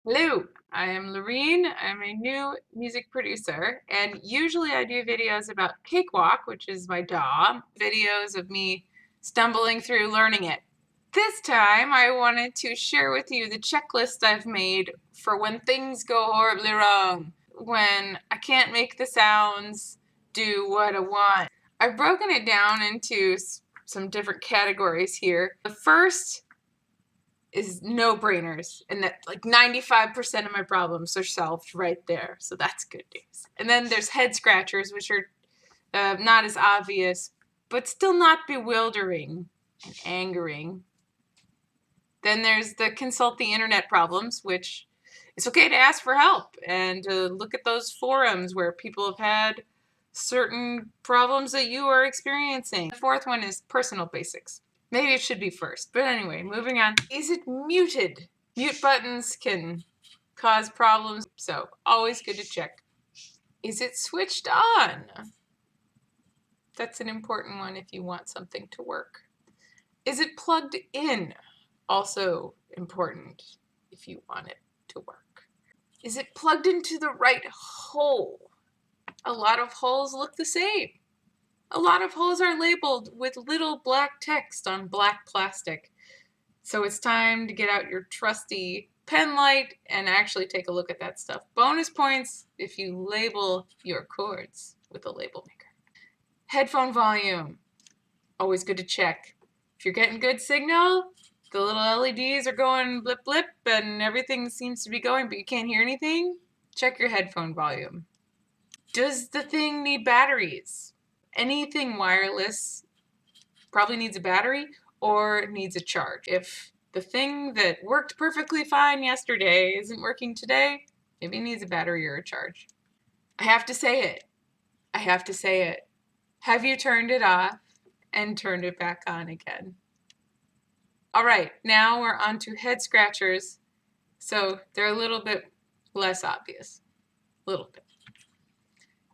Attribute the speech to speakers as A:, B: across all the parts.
A: Hello, I am Lorene. I'm a new music producer, and usually I do videos about Cakewalk, which is my DAW, videos of me stumbling through learning it. This time I wanted to share with you the checklist I've made for when things go horribly wrong, when I can't make the sounds do what I want. I've broken it down into some different categories here. The first is no-brainers, and that like 95% of my problems are solved right there, so that's good news. And then there's head scratchers, which are not as obvious, but still not bewildering and angering. Then there's the consult the internet problems, which it's okay to ask for help and to look at those forums where people have had certain problems that you are experiencing. The fourth one is personal basics. Maybe it should be first, but anyway, moving on. Is it muted? Mute buttons can cause problems, so always good to check. Is it switched on? That's an important one if you want something to work. Is it plugged in? Also important if you want it to work. Is it plugged into the right hole? A lot of holes look the same. A lot of holes are labeled with little black text on black plastic. So it's time to get out your trusty pen light and actually take a look at that stuff. Bonus points if you label your chords with a label maker. Headphone volume, always good to check. If you're getting good signal, the little LEDs are going blip blip and everything seems to be going, but you can't hear anything, check your headphone volume. Does the thing need batteries? Anything wireless probably needs a battery or needs a charge. If the thing that worked perfectly fine yesterday isn't working today, maybe it needs a battery or a charge. I have to say it. I have to say it. Have you turned it off and turned it back on again? All right, now we're on to head scratchers. So they're a little bit less obvious. A little bit.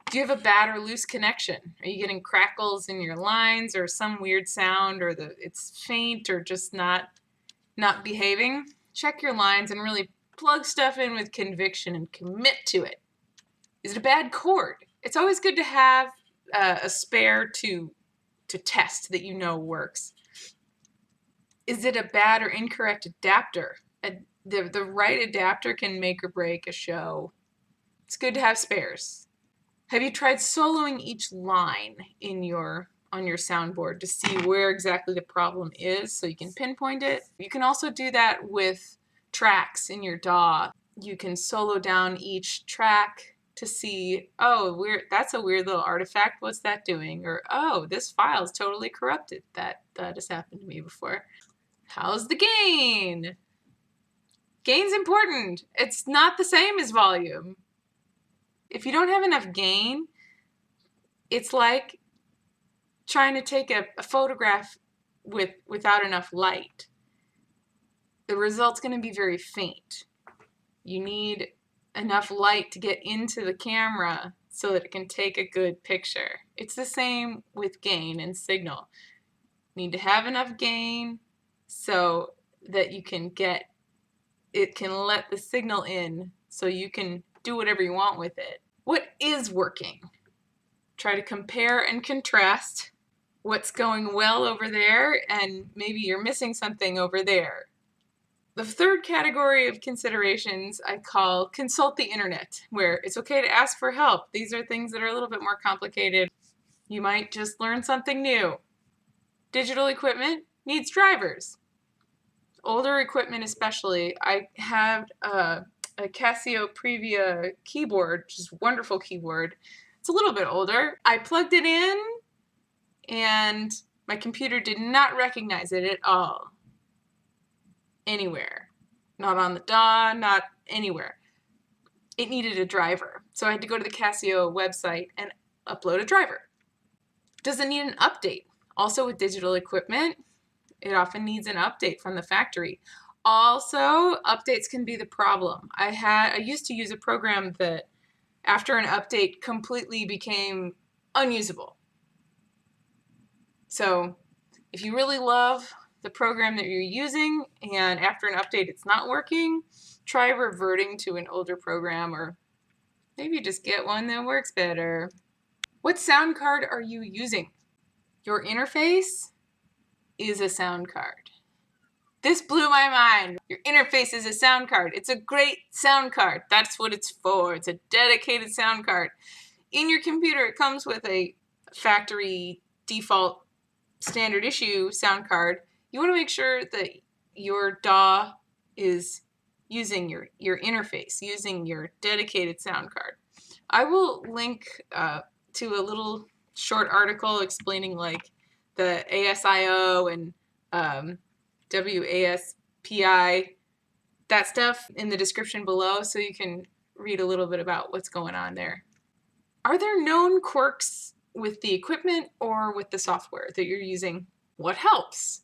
A: Do you have a bad or loose connection? Are you getting crackles in your lines or some weird sound, or it's faint or just not behaving? Check your lines and really plug stuff in with conviction and commit to it. Is it a bad chord? It's always good to have a spare to test that you know works. Is it a bad or incorrect adapter? The right adapter can make or break a show. It's good to have spares. Have you tried soloing each line on your soundboard to see where exactly the problem is so you can pinpoint it? You can also do that with tracks in your DAW. You can solo down each track to see, oh, that's a weird little artifact. What's that doing? Or, oh, this file is totally corrupted. That has happened to me before. How's the gain? Gain's important. It's not the same as volume. If you don't have enough gain, it's like trying to take a photograph without enough light. The result's going to be very faint. You need enough light to get into the camera so that it can take a good picture. It's the same with gain and signal. You need to have enough gain so that it can let the signal in so you can do whatever you want with it. What is working? Try to compare and contrast what's going well over there, and maybe you're missing something over there. The third category of considerations I call consult the internet, where it's okay to ask for help. These are things that are a little bit more complicated. You might just learn something new. Digital equipment needs drivers. Older equipment especially. I have a Casio Previa keyboard, which is a wonderful keyboard. It's a little bit older. I plugged it in and my computer did not recognize it at all. Anywhere. Not on the DAW, not anywhere. It needed a driver. So I had to go to the Casio website and upload a driver. Does it need an update? Also with digital equipment, it often needs an update from the factory. Also, updates can be the problem. I used to use a program that after an update completely became unusable. So if you really love the program that you're using and after an update it's not working, try reverting to an older program or maybe just get one that works better. What sound card are you using? Your interface is a sound card. This blew my mind. Your interface is a sound card. It's a great sound card. That's what it's for. It's a dedicated sound card. In your computer, it comes with a factory default standard issue sound card. You want to make sure that your DAW is using your interface, using your dedicated sound card. I will link to a little short article explaining like the ASIO and WASPI, that stuff in the description below so you can read a little bit about what's going on there. Are there known quirks with the equipment or with the software that you're using? What helps?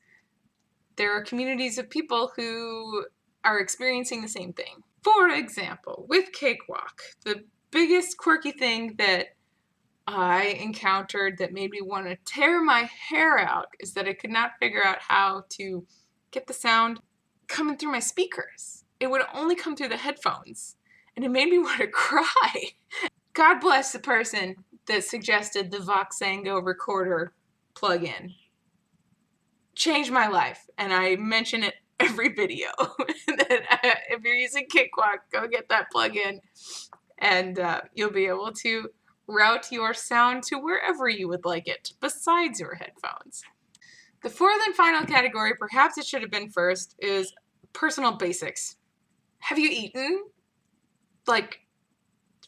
A: There are communities of people who are experiencing the same thing. For example, with Cakewalk, the biggest quirky thing that I encountered that made me want to tear my hair out is that I could not figure out how to get the sound coming through my speakers. It would only come through the headphones, and it made me want to cry. God bless the person that suggested the Voxango recorder plugin. Changed my life, and I mention it every video. If you're using Cakewalk, go get that plugin, and you'll be able to route your sound to wherever you would like it, besides your headphones. The fourth and final category, perhaps it should have been first, is personal basics. Have you eaten? Like,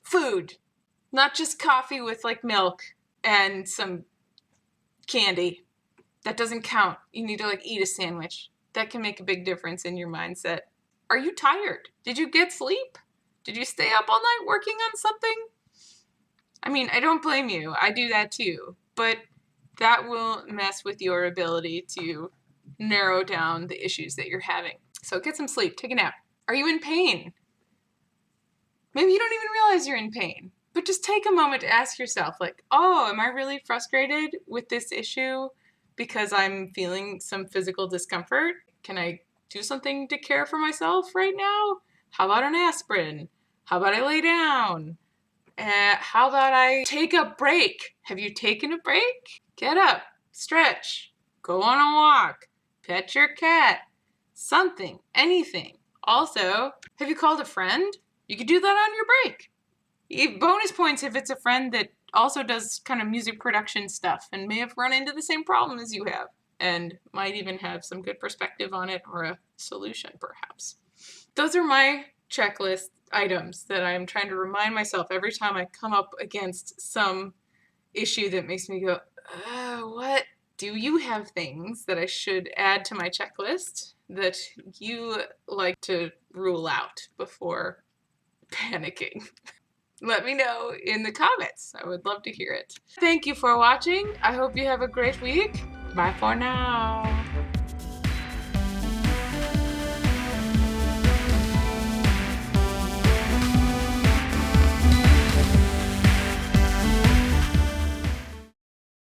A: food. Not just coffee with, like, milk and some candy. That doesn't count. You need to, like, eat a sandwich. That can make a big difference in your mindset. Are you tired? Did you get sleep? Did you stay up all night working on something? I mean, I don't blame you. I do that too. But that will mess with your ability to narrow down the issues that you're having. So get some sleep. Take a nap. Are you in pain? Maybe you don't even realize you're in pain. But just take a moment to ask yourself, like, oh, am I really frustrated with this issue because I'm feeling some physical discomfort? Can I do something to care for myself right now? How about an aspirin? How about I lay down? How about I take a break? Have you taken a break? Get up, stretch, go on a walk, pet your cat, something, anything. Also, have you called a friend? You could do that on your break. Bonus points if it's a friend that also does kind of music production stuff and may have run into the same problem as you have and might even have some good perspective on it or a solution perhaps. Those are my checklist items that I'm trying to remind myself every time I come up against some issue that makes me go, what? Do you have things that I should add to my checklist that you like to rule out before panicking? Let me know in the comments. I would love to hear it. Thank you for watching. I hope you have a great week. Bye for now.